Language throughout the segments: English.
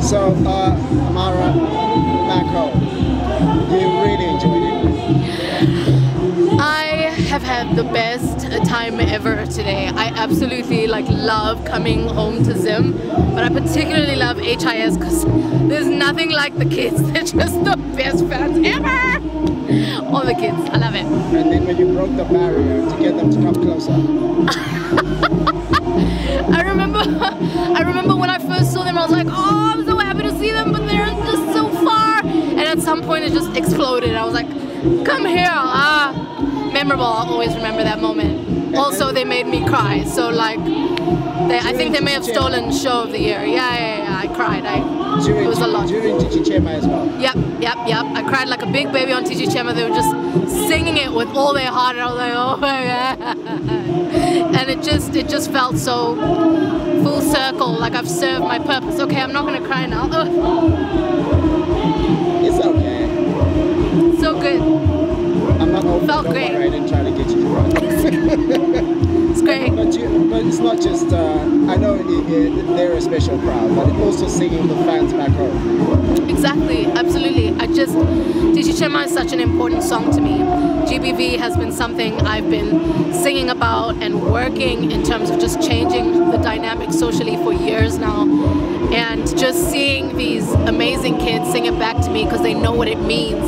So, Ammara, back home, you really enjoyed it? I have had the best time ever today. I absolutely love coming home to Zim, but I particularly love HIS because there's nothing like the kids. They're just the best fans ever. All the kids, I love it. And then when you broke the barrier to get them to come closer. I remember when I first saw them, I was like, oh, I'm so happy to see them, but they're just so far. And at some point it just exploded. I was like, come here. Memorable. I'll always remember that moment. Also, they made me cry. So I think they may have stolen Show of the Year. Yeah. I cried. It was a lot. During Tichichema as well? Yep. I cried like a big baby on Tichichema. They were just singing it with all their heart, and I was like, oh my God. And it just felt so full circle, like I've served my purpose. Okay, I'm not gonna cry now. Ugh. It's okay. So good. I'm not open. Felt great. I didn't try to get you to run. It's great. But it's not just, I know they're a special crowd, but it's also singing the fans back home. Exactly, absolutely. Tichichema is such an important song to me. GBV has been something I've been singing about and working in terms of just changing the dynamic socially for years now. And just seeing these amazing kids sing it back to me because they know what it means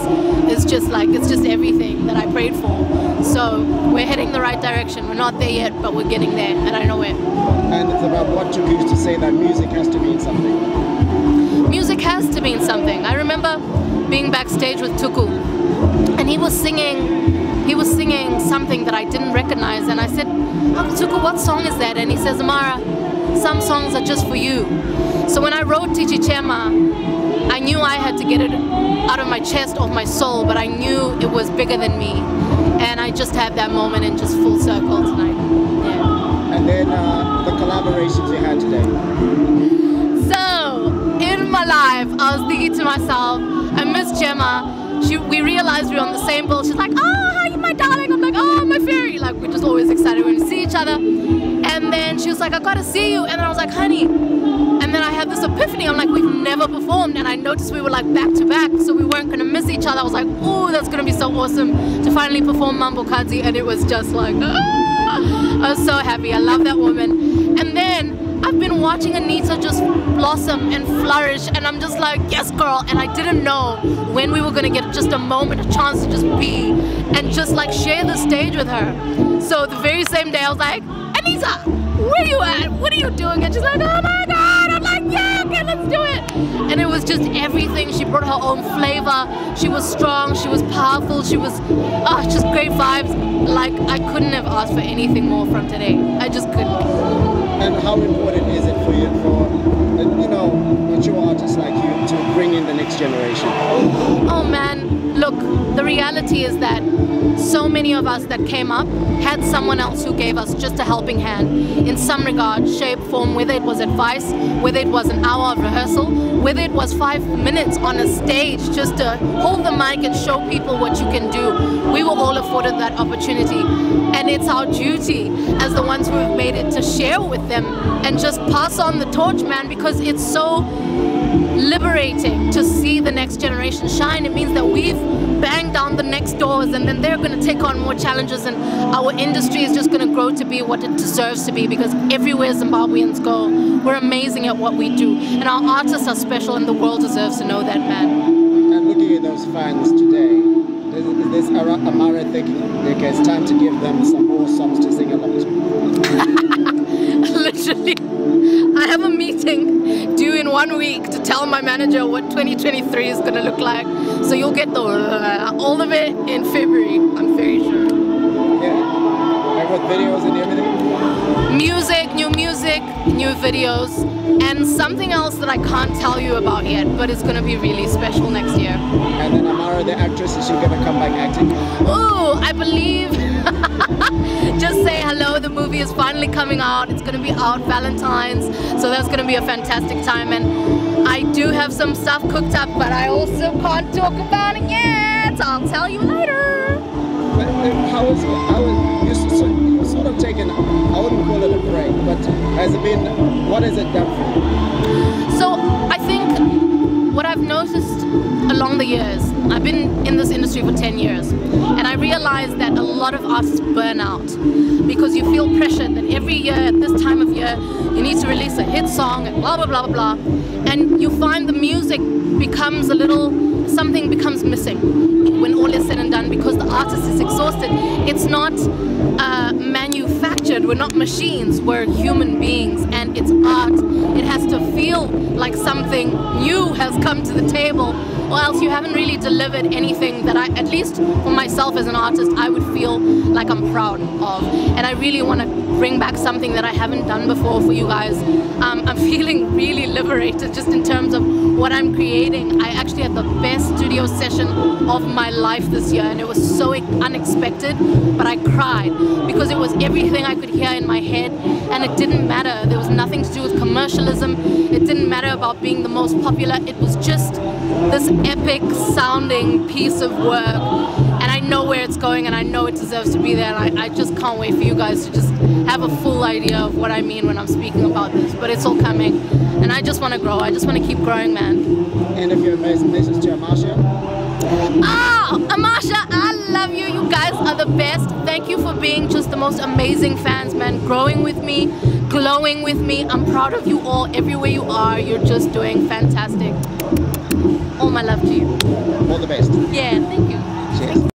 is just it's just everything that I prayed for. So we're heading the right direction. We're not there yet, but we're getting there, and I know it. And it's about what you used to say that music has to mean something. Music has to mean something. I remember being backstage with Tuku, and he was singing something that I didn't recognize, and I said, oh, Tuku, what song is that? And he says, Ammara, some songs are just for you. So when I wrote Tichichema, I knew I had to get it out of my chest, off my soul, but I knew it was bigger than me. And I just had that moment in just full circle tonight. Yeah. And then the collaborations you had today. So, in my life, I was thinking to myself, I miss Gemma. We realized we were on the same boat. She's like, oh, hi, my darling. I'm like, oh, my fairy. We're just always excited when we see each other. And then she was like, I gotta see you. And I was like, honey. And then I had this epiphany. I'm like, we've never performed. And I noticed we were back to back, so we weren't gonna miss each other. I was like, oh, that's gonna be so awesome to finally perform Mambo Kadzi. And it was just like, I was so happy. I love that woman. And then I've been watching Anita just blossom and flourish, and I'm just like, yes, girl. And I didn't know when we were gonna get just a moment, a chance to just be and just share the stage with her. So the very same day, I was like, Anita, where you at? What are you doing? And she's like, oh my God. I'm like, yeah, okay, let's do it. And it was just everything. She brought her own flavor. She was strong. She was powerful. She was just great vibes. I couldn't have asked for anything more from today. I just couldn't. And how important is it for you, for mature artists like you, to bring in the next generation? Oh man, look, the reality is that so many of us that came up had someone else who gave us just a helping hand in some regard, shape, form, whether it was advice, whether it was an hour of rehearsal, whether it was 5 minutes on a stage just to hold the mic and show people what you can do. We were all afforded that opportunity, and it's our duty as the ones who have made it to share with them and just pass on the torch, man, because it's so liberating to see the next generation shine. It means that we've banged down the next doors, and then they're going to take on more challenges, and our industry is just going to grow to be what it deserves to be, because everywhere Zimbabweans go, we're amazing at what we do, and our artists are special, and the world deserves to know that, man. And looking at those fans today, there's Ammara thinking, okay, it's time to give them some more songs to sing along to. Literally, I have a meeting due in 1 week to tell my manager what 2023 is going to look like. So you'll get all of it in February, I'm very sure. Yeah, like with videos and everything? Music, new videos, and something else that I can't tell you about yet, but it's going to be really special next year. And then Ammara, the actress, is she going to come back acting? Oh, I believe. Just say hello, the movie is finally coming out. It's going to be out Valentine's, so that's going to be a fantastic time. And I do have some stuff cooked up, but I also can't talk about it yet. I'll tell you later. But how was you sort of taken, I wouldn't call it a break, but has it been, what has it done for you? So I think I've been in this industry for 10 years, and I realized that a lot of artists burn out because you feel pressured that every year at this time of year you need to release a hit song and blah blah blah blah blah, and you find the music becomes a little, something becomes missing when all is said and done because the artist is exhausted. It's not manufactured, we're not machines, we're human beings, and it's art. It has to feel like something new has come to the table, or else you haven't really delivered anything that I, at least for myself as an artist, I would feel like I'm proud of. And I really want to bring back something that I haven't done before for you guys. I'm feeling really liberated just in terms of what I'm creating. I actually had the best studio session of my life this year, and it was so unexpected, but I cried because it was everything I could hear in my head, and it didn't matter. There was nothing to do with commercialism. It didn't matter about being the most popular. It was just this epic sounding piece of work, and I know where it's going, and I know it deserves to be there, and I just can't wait for you guys to just have a full idea of what I mean when I'm speaking about this. But it's all coming, and I just want to grow. I just want to keep growing, man. End of your message to Amasha? Amasha, I love you. You guys are the best. Thank you for being just the most amazing fans, man. Growing with me, glowing with me. I'm proud of you all. Everywhere you are, you're just doing fantastic. All my love to you. All the best. Yeah, thank you. Cheers.